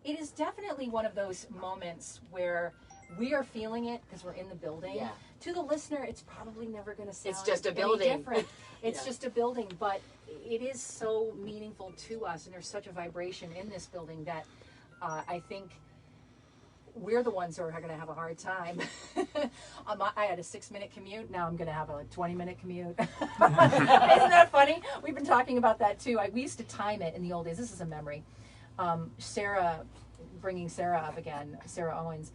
it is definitely one of those moments where we are feeling it because we're in the building. Yeah. To the listener, it's probably never going to sound It's just a any building. different. It's Yeah. just a building, but it is so meaningful to us, and there's such a vibration in this building that I think we're the ones who are going to have a hard time. I had a 6-minute commute. Now I'm going to have a 20-minute commute. Isn't that funny? We've been talking about that too. We used to time it in the old days. This is a memory. Sarah, bringing Sarah up again, Sarah Owens,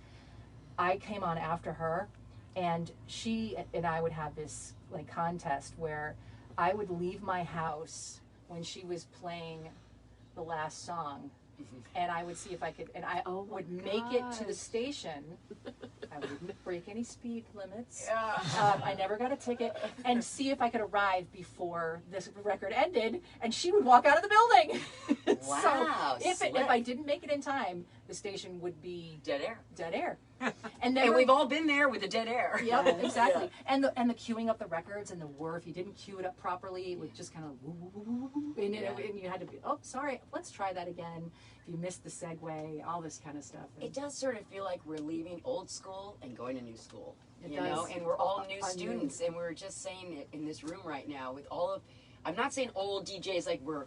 I came on after her, and she and I would have this like contest where I would leave my house when she was playing the last song, and I would see if I could, and I would make it to the station. I wouldn't break any speed limits. I never got a ticket, and see if I could arrive before this record ended, and she would walk out of the building. Wow, So if I didn't make it in time, the station would be Dead air. dead air. And we've all been there with the dead air. Yep, exactly. And the queuing up the records and the whir, if you didn't queue it up properly, it would just kind of woo, woo, woo, woo, woo, and you had to be, oh, sorry, let's try that again. If you missed the segue, all this kind of stuff. It does sort of feel like we're leaving old school and going to new school. It You does. know, and we're all new students, and we're just saying it in this room right now with all of, I'm not saying old DJs like we're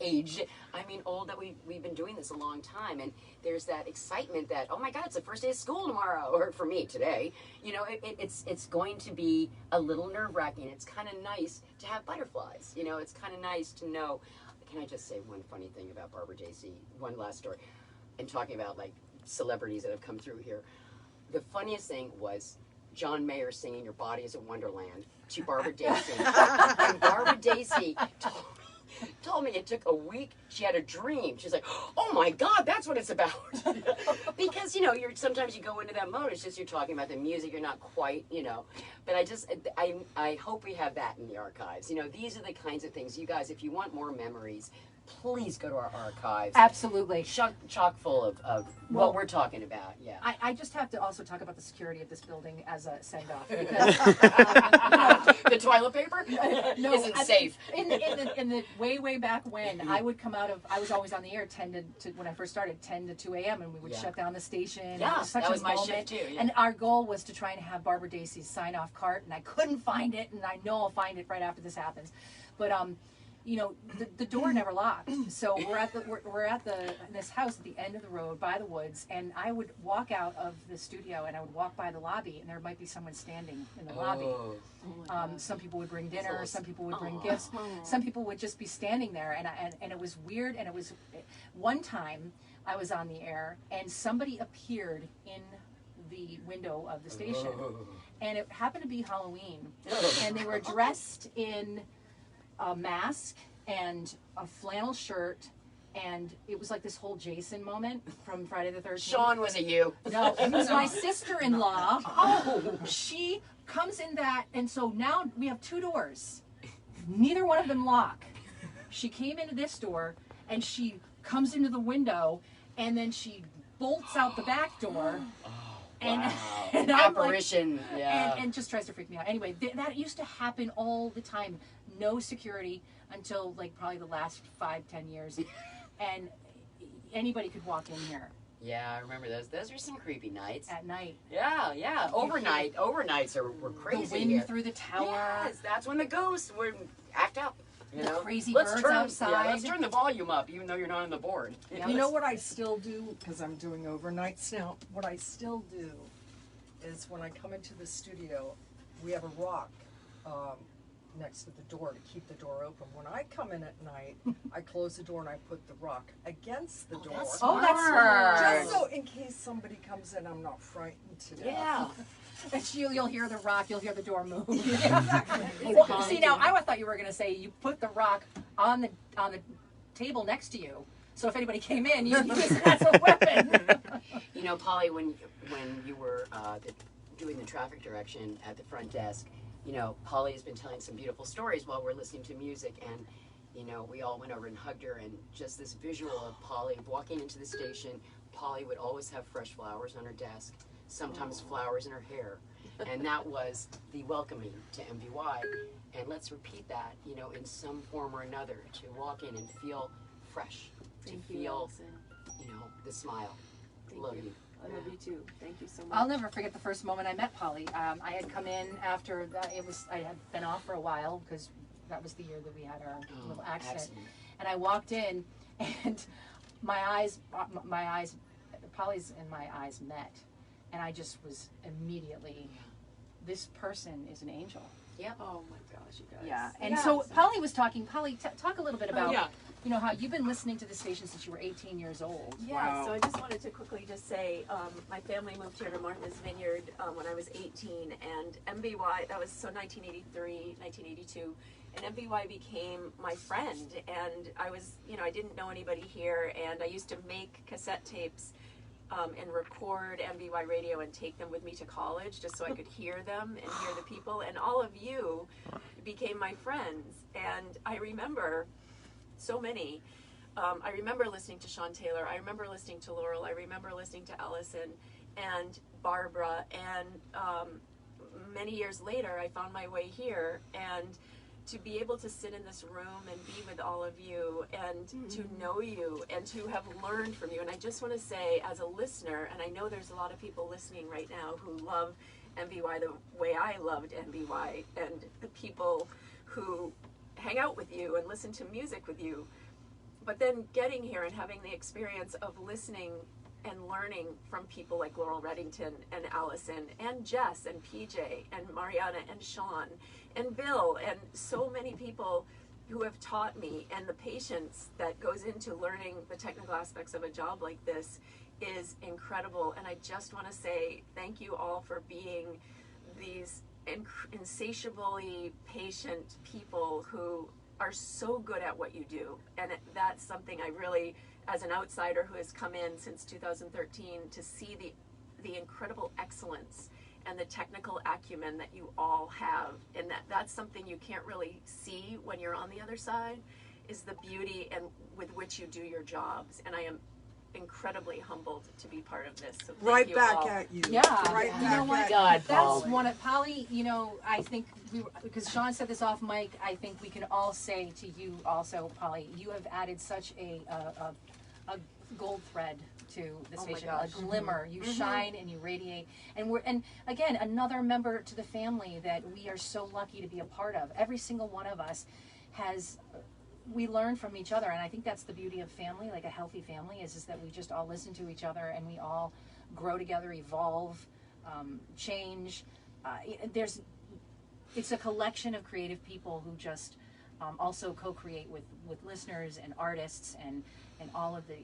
aged. I mean old that we've been doing this a long time, and there's that excitement that, oh my God, it's the first day of school tomorrow, or for me today. You know, it's going to be a little nerve-wracking. It's kind of nice to have butterflies. You know, it's kind of nice to know. Can I just say one funny thing about Barbara Daisy? One last story. And talking about like celebrities that have come through here. The funniest thing was John Mayer singing "Your Body Is a Wonderland" to Barbara Daisy. And Barbara Daisy told me it took a week. She had a dream. She's like, oh my God, that's what it's about. Because, you know, sometimes you go into that mode. It's just you're talking about the music. You're not quite, you know. But I hope we have that in the archives. You know, these are the kinds of things. You guys, if you want more memories, please go to our archives. Absolutely. Chock full of what we're talking about. Yeah. I just have to also talk about the security of this building as a send-off. Because, the toilet paper isn't safe. In the way back when, I would come out of, I was always on the air 10 to when I first started, 10 to 2 a.m. and we would shut down the station. Yeah, it was such that was a my moment. shift too. Yeah. And our goal was to try and have Barbara Daisey's sign-off cart, and I couldn't find it, and I know I'll find it right after this happens. But you know, the door never locked. So we're at this house at the end of the road by the woods, and I would walk out of the studio and I would walk by the lobby, and there might be someone standing in the lobby. Some people would bring dinner, some people would bring gifts, some people would just be standing there, and it was weird. And it was one time I was on the air and somebody appeared in the window of the station, and it happened to be Halloween, and they were dressed in a mask and a flannel shirt, and it was like this whole Jason moment from Friday the 13th. Sean, was it you? No, it was my sister-in-law. Oh, she comes in that, and so now we have 2 doors. Neither one of them lock. She came into this door, and she comes into the window, and then she bolts out the back door. And, wow. and I'm apparition, like, yeah. and just tries to freak me out. Anyway, that used to happen all the time. No security until like probably the last 5-10 years, and anybody could walk in here. Yeah, I remember those. Those were some creepy nights. At night. Yeah. Overnights were crazy. The wind here. through the tower. Yes, that's when the ghosts would act up. You know? Crazy let's birds turn, outside. Yeah, let's turn the volume up, even though you're not on the board. You know what I still do, because I'm doing overnights now, what I still do is when I come into the studio, we have a rock next to the door to keep the door open. When I come in at night, I close the door and I put the rock against the door. That's that's smart. Just so in case somebody comes in, I'm not frightened to death. Yeah. And you'll hear the rock, you'll hear the door move. Exactly. Well, see, now I thought you were going to say you put the rock on the table next to you, so if anybody came in, you use it as a weapon. You know, Polly, when you were doing the traffic direction at the front desk, you know, Polly has been telling some beautiful stories while we're listening to music, and you know, we all went over and hugged her, and just this visual of Polly walking into the station. Polly would always have fresh flowers on her desk, sometimes flowers in her hair, and that was the welcoming to MVY. And let's repeat that, you know, in some form or another, to walk in and feel fresh, to feel, you know, the smile. Thank Love you. you. I love you too. Thank you so much. I'll never forget the first moment I met Polly. I had come in after I had been off for a while because that was the year that we had our little accident. And I walked in, and my eyes, Polly's and my eyes met, and I just was immediately, this person is an angel. Oh my gosh, you guys. Yeah, and so Polly was talking. Polly, talk a little bit about, yeah. you know, how you've been listening to the station since you were 18 years old. Yeah, so I just wanted to quickly just say, my family moved here to Martha's Vineyard when I was 18, and MBY, that was so 1983, 1982, and MBY became my friend, and I was, you know, I didn't know anybody here, and I used to make cassette tapes and record MBY radio and take them with me to college just so I could hear them and hear the people, and all of you became my friends, and I remember so many. I remember listening to Sean Taylor. I remember listening to Laurel. I remember listening to Allison and Barbara. And many years later, I found my way here. And to be able to sit in this room and be with all of you and to know you and to have learned from you. And I just want to say, as a listener, and I know there's a lot of people listening right now who love MBY the way I loved MBY, and the people who hang out with you and listen to music with you, but then getting here and having the experience of listening and learning from people like Laurel Reddington and Allison and Jess and PJ and Mariana and Sean and Bill and so many people who have taught me, and the patience that goes into learning the technical aspects of a job like this is incredible. And I just want to say thank you all for being these insatiably patient people who are so good at what you do. And that's something I really, as an outsider who has come in since 2013, to see the incredible excellence and the technical acumen that you all have, and that's something you can't really see when you're on the other side, is the beauty and with which you do your jobs. And I am incredibly humbled to be part of this. So thank Right you back all. at you. Yeah, Right you back know what? at God, That's Polly. one of Polly. You know, I think because Sean said this off mic. I think we can all say to you also, Polly, you have added such a gold thread to the Oh my station, gosh. a glimmer. You shine and you radiate, and again another member to the family that we are so lucky to be a part of. Every single one of us has. We learn from each other, and I think that's the beauty of family, like a healthy family, is that we just all listen to each other and we all grow together, evolve, change. It's a collection of creative people who just also co-create with listeners and artists and all of the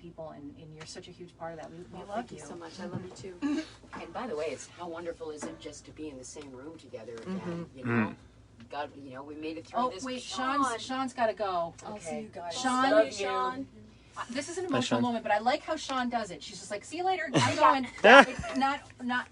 people, and you're such a huge part of that. We love Thank you so much. I love you too. And by the way, it's how wonderful is it just to be in the same room together again, you know? God, you know, we made it through Oh this. wait, Sean's got to go. I'll see you guys. Sean, Love you, Sean. This is an emotional Sean. moment, but I like how Sean does it. She's just like, "See you later. I'm going." It's not.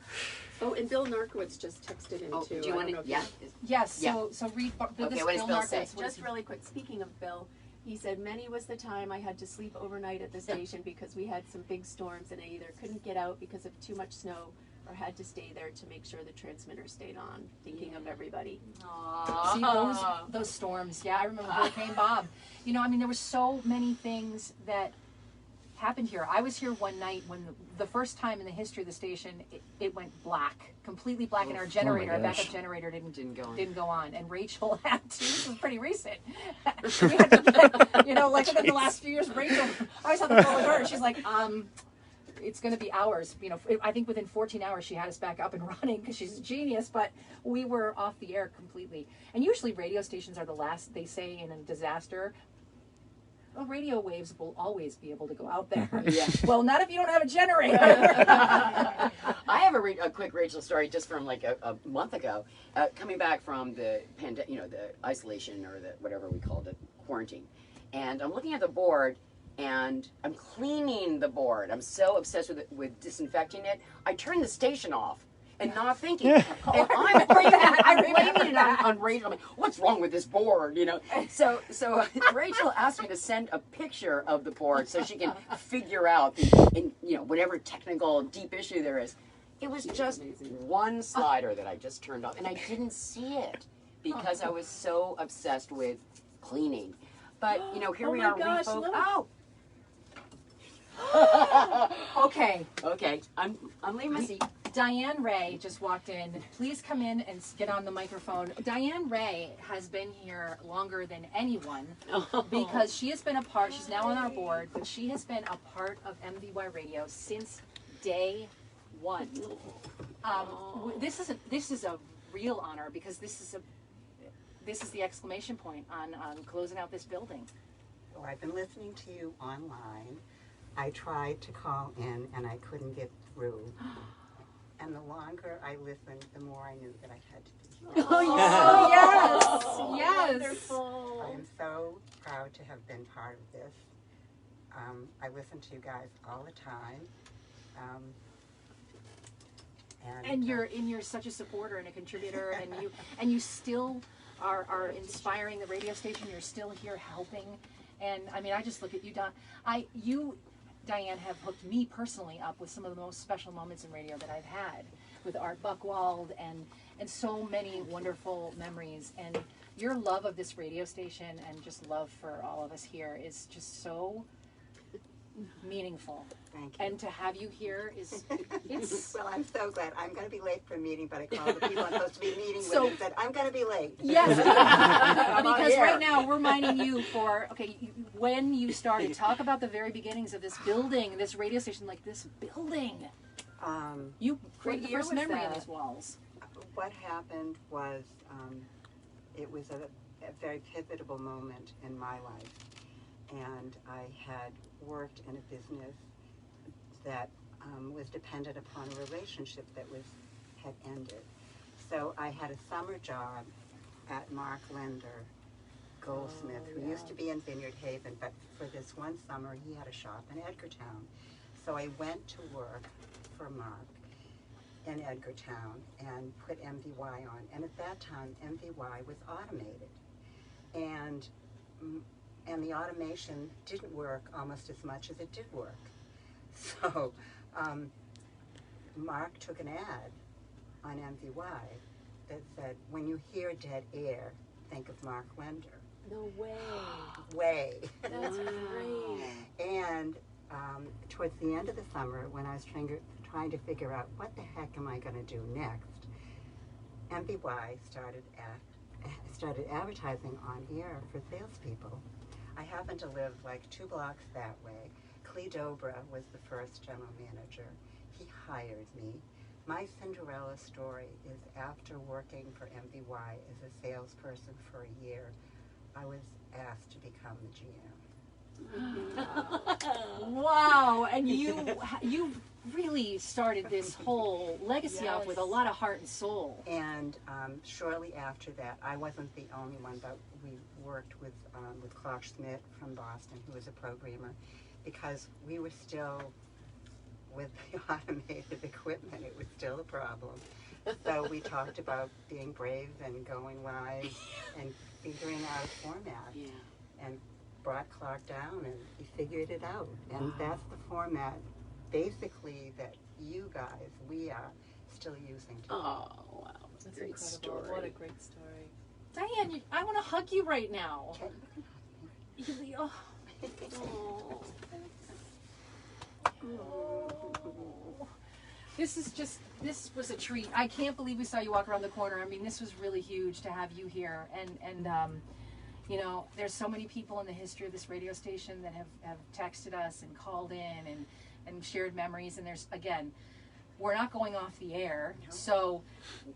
Oh, and Bill Narkowitz just texted in Oh, too. do you I want don't know to? if Yeah. Yes. Yeah. So read. Okay, what does Bill say? Just really quick, speaking of Bill, he said many was the time I had to sleep overnight at the station because we had some big storms and I either couldn't get out because of too much snow or had to stay there to make sure the transmitter stayed on, thinking of everybody. See those storms. Yeah, I remember Hurricane Bob. You know, I mean, there were so many things that happened here. I was here one night when the first time in the history of the station it went black, completely black, and our generator, our backup gosh. generator, Didn't go on. And Rachel had to. This was pretty recent. We had to get, like within the last few years, Rachel. I was on the phone with her. She's like, it's going to be hours. You know, I think within 14 hours she had us back up and running because she's a genius. But we were off the air completely. And usually radio stations are the last. They say in a disaster, well, radio waves will always be able to go out there. Yeah. Well, not if you don't have a generator. I have a quick Rachel story just from like a month ago, coming back from the the isolation or the whatever we called it, quarantine, and I'm looking at the board and I'm cleaning the board. I'm so obsessed with disinfecting it. I turned the station off. And not thinking, and I'm blaming it on Rachel. I'm like, what's wrong with this board? So Rachel asked me to send a picture of the board so she can figure out whatever technical deep issue there is. It was just one slider that I just turned off, and I didn't see it because I was so obsessed with cleaning. But here we are. Gosh, refocused. look. Oh. Okay, Okay, I'm leaving my seat. Diane Ray just walked in. Please come in and get on the microphone. Diane Ray has been here longer than anyone because she has been a part, she's now on our board, but she has been a part of MVY Radio since day one. This is a real honor because this is the exclamation point on closing out this building. Oh, I've been listening to you online. I tried to call in and I couldn't get through. And the longer I listened, the more I knew that I had to be here. Oh yes, Wonderful. I am so proud to have been part of this. I listen to you guys all the time. And you're such a supporter and a contributor, and you still are inspiring the radio station. You're still here helping, and I mean, I just look at you, Diane, have hooked me personally up with some of the most special moments in radio that I've had with Art Buchwald and so many wonderful memories. And your love of this radio station and just love for all of us here is just so meaningful. Thank you. And to have you here is it's Well, I'm so glad. I'm going to be late for a meeting, but I called the people I'm supposed to be meeting with So- and said, I'm going to be late. yes, because here. right now we're mining you for when you started. Talk about the very beginnings of this building, this radio station, like this building. You created the year first was memory of that? these walls. What happened was it was a very pivotal moment in my life. And I had worked in a business that was dependent upon a relationship that had ended. So I had a summer job at Mark Lender Goldsmith, who used to be in Vineyard Haven, but for this one summer he had a shop in Edgartown. So I went to work for Mark in Edgartown and put MVY on. And at that time, MVY was automated. And the automation didn't work almost as much as it did work. So Mark took an ad on MVY that said, when you hear dead air, think of Mark Lender. No way. Way. That's great. And towards the end of the summer, when I was trying to figure out what the heck am I going to do next, MVY started advertising on air for salespeople. I happened to live like 2 blocks that way. Clee Dobra was the first general manager. He hired me. My Cinderella story is after working for MVY as a salesperson for a year, I was asked to become the GM. Wow, and you really started this whole legacy off with a lot of heart and soul. And shortly after that, I wasn't the only one, but we worked with Clark Schmidt from Boston, who was a programmer, because we were still, with the automated equipment, it was still a problem. So we talked about being brave and going live and figuring out a format. Yeah. And brought Clark down and we figured it out. And that's the format, basically, that you guys, we are still using today. Oh, wow. That's Great incredible. story. What a great story. Diane, I want to hug you right now. Okay, you can hug me. Oh. This was a treat. I can't believe we saw you walk around the corner. I mean, this was really huge to have you here. And you know, there's so many people in the history of this radio station that have texted us and called in and shared memories. And there's, again, we're not going off the air, so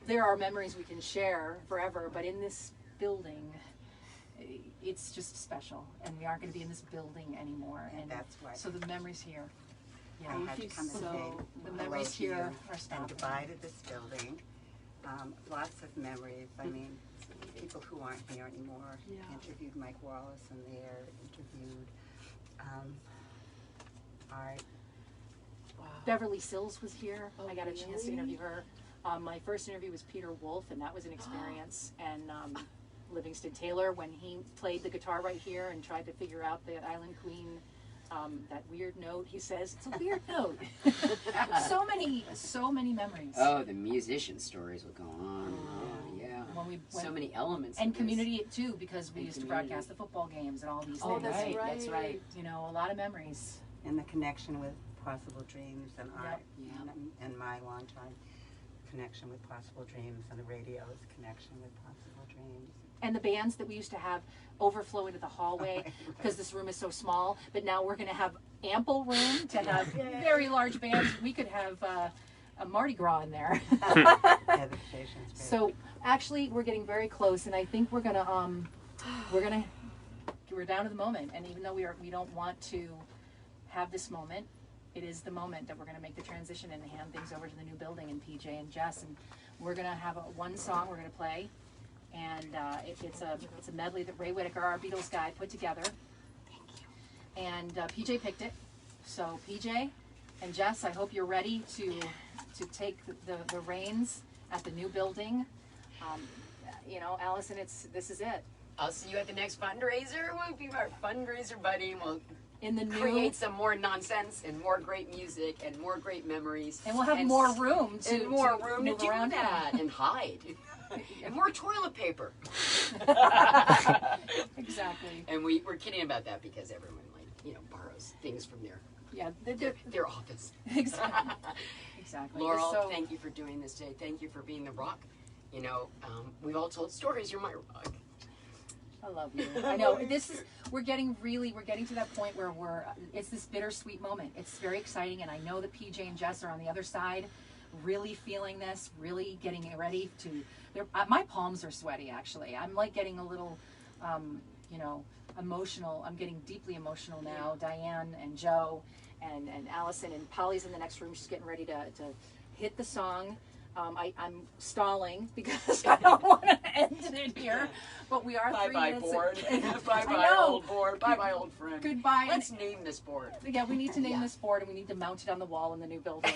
there are memories we can share forever. But in this building, it's just special, and we aren't going to be in this building anymore. And That's why. so the memories here. Yeah. I had to come and So say the hello memories to you here are and stopping. divided this building. Lots of memories. I mean, people who aren't here anymore. Yeah. Interviewed Mike Wallace in there. Interviewed Art. Beverly Sills was here. Oh, I got a chance to really? interview her. My first interview was Peter Wolf, and that was an experience. And Livingston Taylor, when he played the guitar right here and tried to figure out the Island Queen, that weird note, he says, it's a weird note. so many memories. Oh, the musician stories would go on. Oh, yeah. When we So went- many elements. And of this. community too, because we And used to community. broadcast the football games and all these Oh, things. that's That's right. right. You know, a lot of memories. and the connection with Possible Dreams and Yep. and my longtime connection with Possible Dreams and the radio's connection with Possible Dreams. And the bands that we used to have overflow into the hallway because this room is so small, but now we're going to have ample room to have very large bands. We could have a Mardi Gras in there. Yeah, the station's great. So actually, we're getting very close, and I think we're gonna we're down to the moment. And even though we don't want to have this moment, it is the moment that we're gonna make the transition and hand things over to the new building and PJ and Jess, and we're gonna have one song we're gonna play, and it's a medley that Ray Whitaker, our Beatles guy, put together. And PJ picked it. So PJ and Jess, I hope you're ready to take the reins at the new building. Allison, this is it. I'll see you at the next fundraiser. We'll be our fundraiser buddy. We'll In the new, create some more nonsense and more great music and more great memories. and we'll have more room to and more room to move do around that and hide. And more toilet paper. Exactly. And we're kidding about that because everyone borrows things from Yeah. their office. Exactly. Exactly. Laurel, So, thank you for doing this today. Thank you for being the rock. We've all told stories. You're my rock. I love you. I know we're getting to that point where it's this bittersweet moment. It's very exciting, and I know that PJ and Jess are on the other side, really feeling this, really getting ready to. My palms are sweaty. Actually, I'm like getting a little, emotional. I'm getting deeply emotional now. Diane and Joe, and Allison and Polly's in the next room. She's getting ready to hit the song. I'm stalling because I don't want to end it here, but we are 3 Bye-bye minutes. board. I Bye-bye know. old board. Bye-bye old friend. Goodbye. Let's name this board. Yeah, we need to name Yeah. this board, and we need to mount it on the wall in the new building.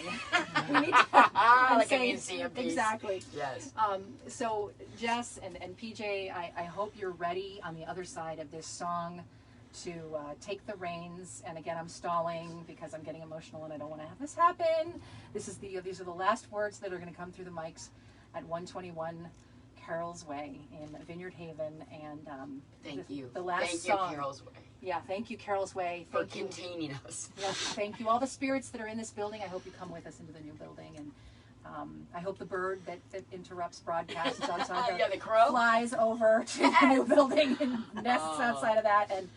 We need to Like a say- museum piece. Exactly. Yes. So Jess and PJ, I hope you're ready on the other side of this song to take the reins. And again, I'm stalling because I'm getting emotional and I don't want to have this happen. These are the last words that are going to come through the mics at 121 Carroll's Way in Vineyard Haven. And Thank you. The last Thank song. you, Carol's Way, Yeah, thank you, Carroll's Way. for Thank you. containing us. Yes, thank you. All the spirits that are in this building, I hope you come with us into the new building. And I hope the bird that interrupts broadcasts outside Yeah, the crow. flies over to the new building and nests outside of that. And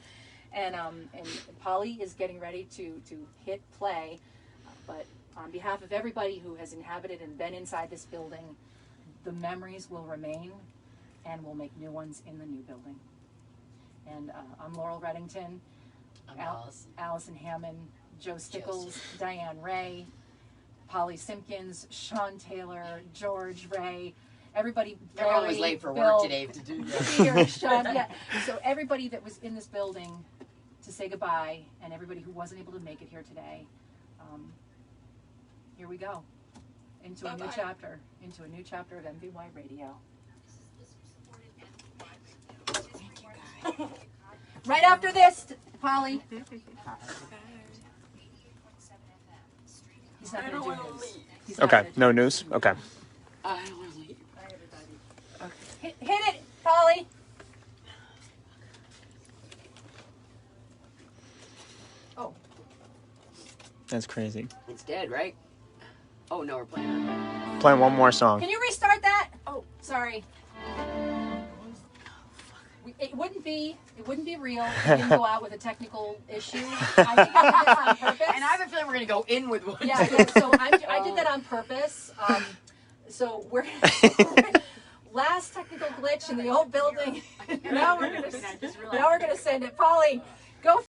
Polly is getting ready to hit play. But on behalf of everybody who has inhabited and been inside this building, the memories will remain, and we'll make new ones in the new building. And I'm Laurel Reddington. I'm Alice. Allison Hammond, Joe Stickles, Diane Ray, Polly Simpkins, Sean Taylor, George Ray, everybody. Everyone was Larry, late for Bill, work today to do that. Peter, Sean, yeah. So everybody that was in this building to say goodbye, and everybody who wasn't able to make it here today, here we go into a new chapter of MVY Radio. Right after this, Polly. He's not I going don't to want do to news. leave. He's not Okay, gonna do no news. news? Okay. I don't want to leave. Hit it, Polly. Oh, That's crazy. It's dead, right? Oh no, we're playing. Playing one more song. can you restart that? Oh, sorry. It wouldn't be real if we didn't go out with a technical issue. I think I did this on purpose. And I have a feeling we're gonna go in with one. Yeah, so I did that on purpose. So we're last technical glitch in the old building. Now we're gonna send it. Polly, go